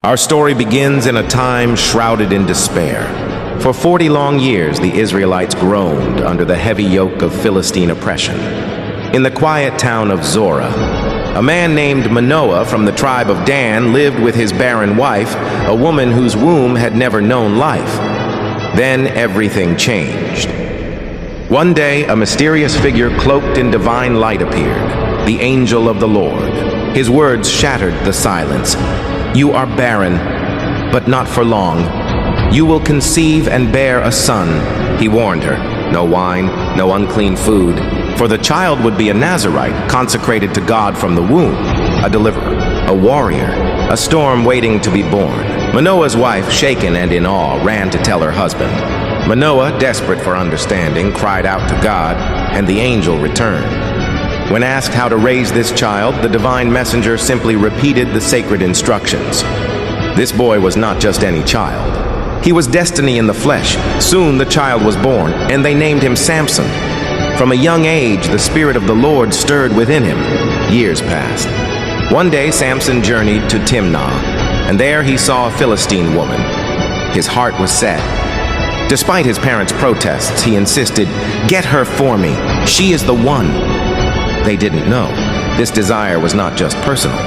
Our story begins in a time shrouded in despair. For 40 long years, the Israelites groaned under the heavy yoke of Philistine oppression. In the quiet town of Zorah, a man named Manoah from the tribe of Dan lived with his barren wife, a woman whose womb had never known life. Then everything changed. One day, a mysterious figure cloaked in divine light appeared, the angel of the Lord. His words shattered the silence. "You are barren, but not for long. You will conceive and bear a son," he warned her. No wine, no unclean food, for the child would be a Nazirite, consecrated to God from the womb, a deliverer, a warrior, a storm waiting to be born. Manoah's wife, shaken and in awe, ran to tell her husband. Manoah, desperate for understanding, cried out to God, and the angel returned. When asked how to raise this child, the divine messenger simply repeated the sacred instructions. This boy was not just any child. He was destiny in the flesh. Soon the child was born, and they named him Samson. From a young age, the Spirit of the Lord stirred within him. Years passed. One day, Samson journeyed to Timnah, and there he saw a Philistine woman. His heart was set. Despite his parents' protests, he insisted, "Get her for me. She is the one." They didn't know. This desire was not just personal.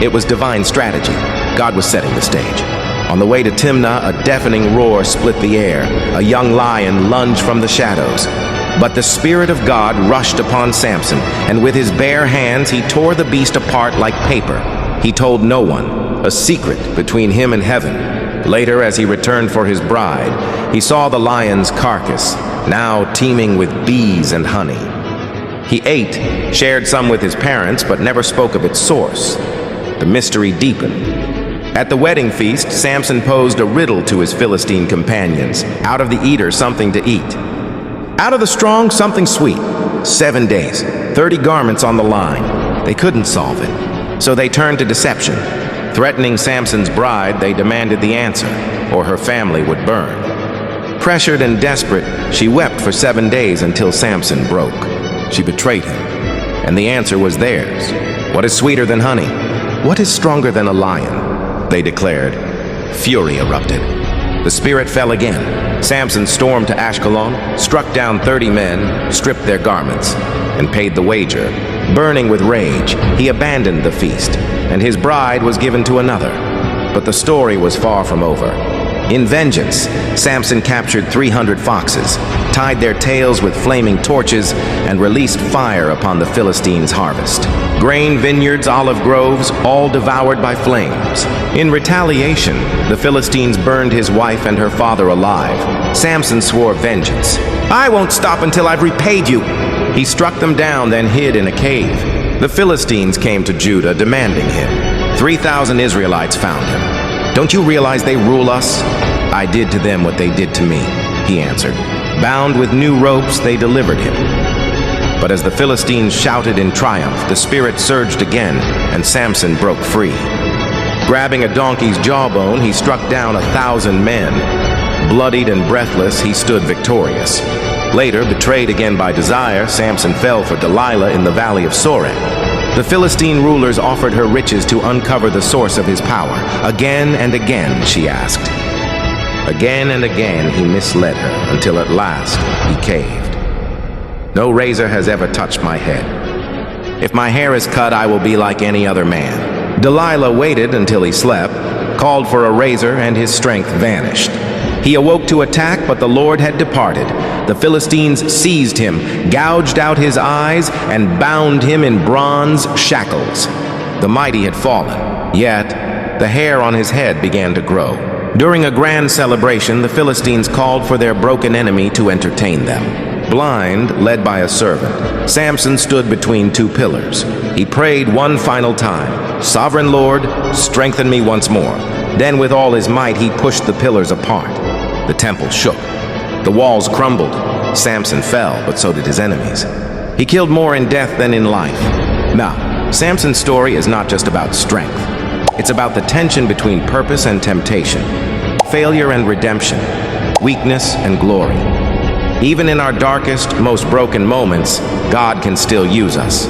It was divine strategy. God was setting the stage. On the way to Timnah, a deafening roar split the air. A young lion lunged from the shadows. But the Spirit of God rushed upon Samson, and with his bare hands he tore the beast apart like paper. He told no one, a secret between him and heaven. Later, as he returned for his bride, he saw the lion's carcass, now teeming with bees and honey. He ate, shared some with his parents, but never spoke of its source. The mystery deepened. At the wedding feast, Samson posed a riddle to his Philistine companions. Out of the eater, something to eat. Out of the strong, something sweet. 7 days, 30 garments on the line. They couldn't solve it, so they turned to deception. Threatening Samson's bride, they demanded the answer, or her family would burn. Pressured and desperate, she wept for 7 days until Samson broke. She betrayed him, and the answer was theirs. What is sweeter than honey? What is stronger than a lion? They declared. Fury erupted. The spirit fell again. Samson stormed to Ashkelon, struck down 30 men, stripped their garments, and paid the wager. Burning with rage, he abandoned the feast, and his bride was given to another. But the story was far from over. In vengeance, Samson captured 300 foxes, tied their tails with flaming torches, and released fire upon the Philistines' harvest. Grain vineyards, olive groves, all devoured by flames. In retaliation, the Philistines burned his wife and her father alive. Samson swore vengeance. "I won't stop until I've repaid you." He struck them down, then hid in a cave. The Philistines came to Judah, demanding him. 3,000 Israelites found him. "Don't you realize they rule us?" "I did to them what they did to me," he answered. Bound with new ropes, they delivered him. But as the Philistines shouted in triumph, the spirit surged again, and Samson broke free. Grabbing a donkey's jawbone, he struck down 1,000 men. Bloodied and breathless, he stood victorious. Later, betrayed again by desire, Samson fell for Delilah in the valley of Sorek. The Philistine rulers offered her riches to uncover the source of his power. Again and again, she asked. Again and again, he misled her, until at last he caved. "No razor has ever touched my head. If my hair is cut, I will be like any other man." Delilah waited until he slept, called for a razor, and his strength vanished. He awoke to attack, but the Lord had departed. The Philistines seized him, gouged out his eyes, and bound him in bronze shackles. The mighty had fallen, yet the hair on his head began to grow. During a grand celebration, the Philistines called for their broken enemy to entertain them. Blind, led by a servant, Samson stood between two pillars. He prayed one final time, "Sovereign Lord, strengthen me once more." Then with all his might, he pushed the pillars apart. The temple shook. The walls crumbled. Samson fell, but so did his enemies. He killed more in death than in life. Now, Samson's story is not just about strength. It's about the tension between purpose and temptation, failure and redemption, weakness and glory. Even in our darkest, most broken moments, God can still use us.